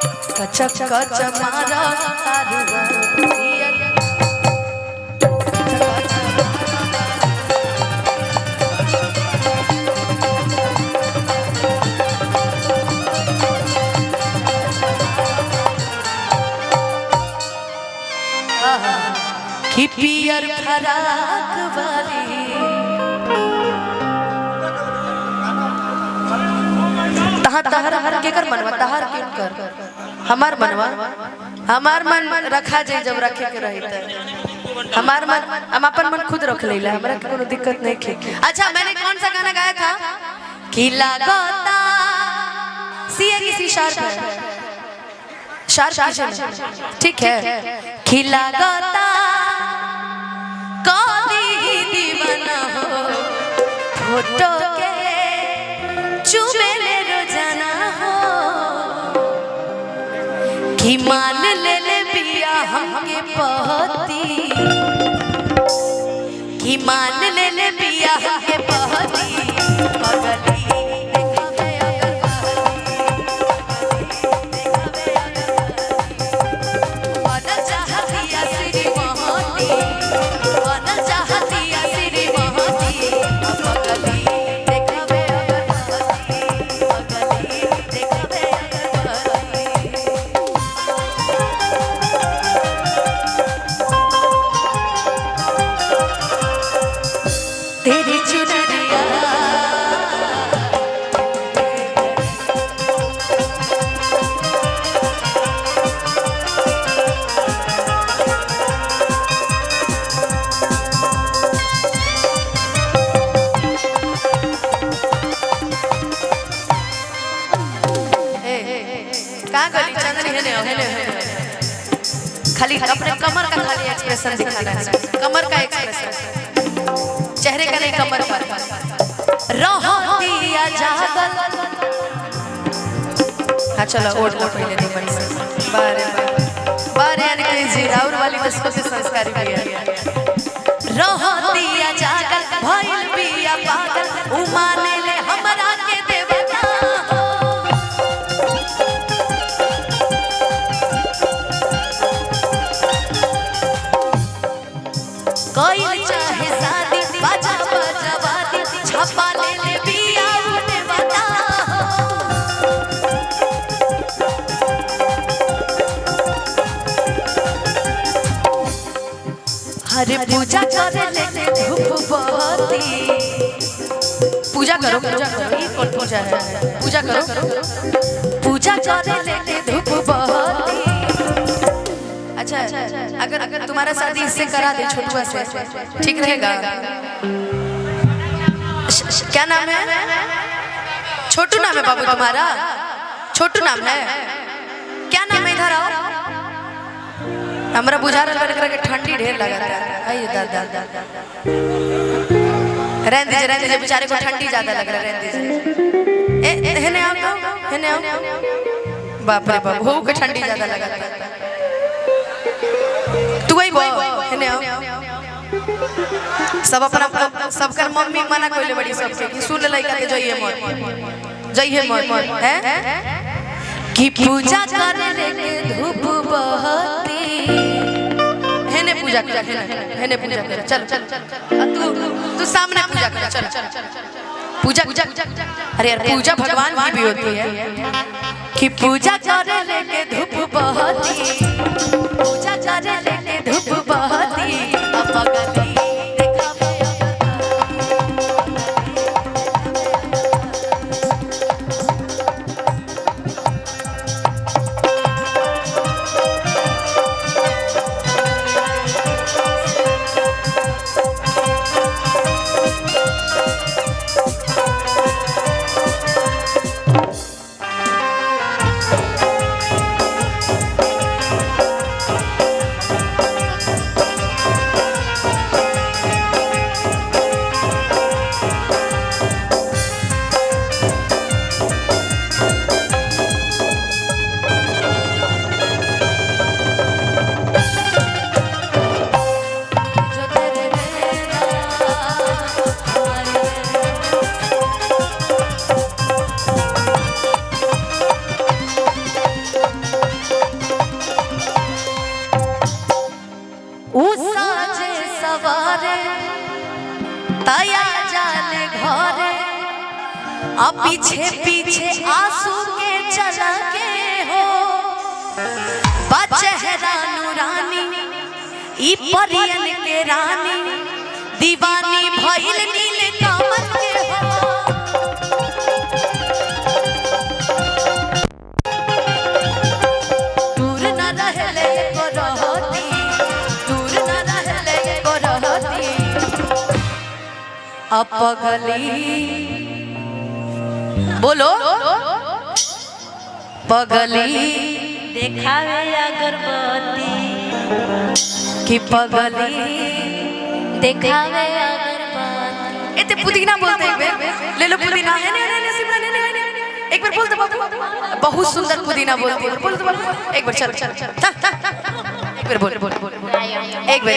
कचक कच मारा तारुआ कि पियर फराक वाली तहाँ तहर हर के कर मनवा तहर के कर हमार मनवा हमार मन रखा जाए जब रखे के रही त हमार मन हम अपन मन खुद रख लेला हमरा के कोनो दिक्कत नहीं है। अच्छा मैंने कौन सा गाना गाया था कि लागता सीए की सी शार्प है शार्प ठीक है खिला गाता कभी दीवाना हो फोटो के चुमे ले रोजाना हो कि मान ले ले बिया हमके पहती कि मान ले ले बिया हमके पहती पगली तेरी चुनरिया कहाँ गली चंदनी है खाली अपने कमर का खाली एक्सप्रेशन दिखाना है कमर का एक्सप्रेशन चेहरे का नहीं कमर पर रहो दिया जागल। हाँ चलो ओढ़ लो पहले नहीं बड़ी बारे बारे यानी कि जी राउर वाली बस को से संस्कारी भी है रहो दिया जागल भइल बिया पागल उमाने ले हमरा के देवता कोई चाहे शादी बाजा बजवादी छपा ले ले बिया उन्हें बता हरे पूजा करे ले धूप बत्ती पूजा करो ये कौन पूजा है पूजा करो पूजा करे ले धूप बत्ती। अच्छा अगर तुम्हारा शादी इससे करा दे छोटुआ से ठीक रहेगा क्या नाम है छोटू नाम है बाबू तुम्हारा छोटू नाम है क्या नाम है इधर आओ हमरा बुझा रहा है कि ठंडी ढेर लगा है आइए दादा रहने दीजिए बेचारे को ठंडी ज्यादा लग रहा है रहने दीजिए हेने आओ बाप रे बाप हो के ठंडी ज्यादा लगा है तू वही बोल हेने आओ सब अपना सबकर मम्मी मना कोइले बड़ी सबके कि सुन लइका के जइए मत है कि पूजा करे लेके धूप बहती हेने पूजा कर हेने पूजा कर चल तू सामने पूजा कर चल पूजा अरे यार पूजा भगवान की भी होती है कि पूजा करे लेके धूप बहती पूजा करे लेके धूप बहती अपगली बहरे तया जाले घरे अब पीछे पीछे आंसू के चला के हो बचेहरा नूरानी ई परियन के रानी दीवानी भइल नील कमल के हो दूर न रहले को रहती दूर न रहले को रहती अपगली बोलो पगली देखावे अगरबत्ती कि पगली देखावे अगरबत्ती। एते पुदीना बोलते एक बार ले लो पुदीना है ने सिमरन ने एक बार बोल दो बाबू बहुत सुंदर पुदीना बोलती है बोल दो बाबू एक बार चल एक बार बोल एक बार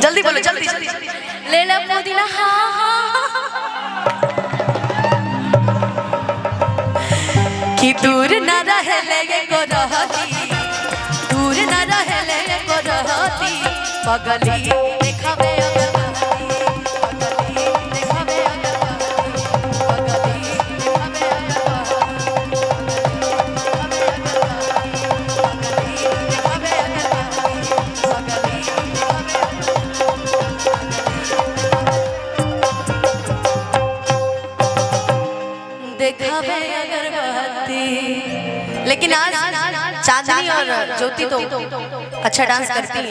जल्दी बोलो जल्दी ले लो पुदीना हाँ हाँ कि दूर न रहले को रहती दूर न रहले को रहती पगली देखावे अगरबत्ती पगली देखावे अगरबत्ती पगली देखावे अगरबत्ती देखावे अगरबत्ती। लेकिन आज चांदनी और ज्योति तो अच्छा डांस करती है।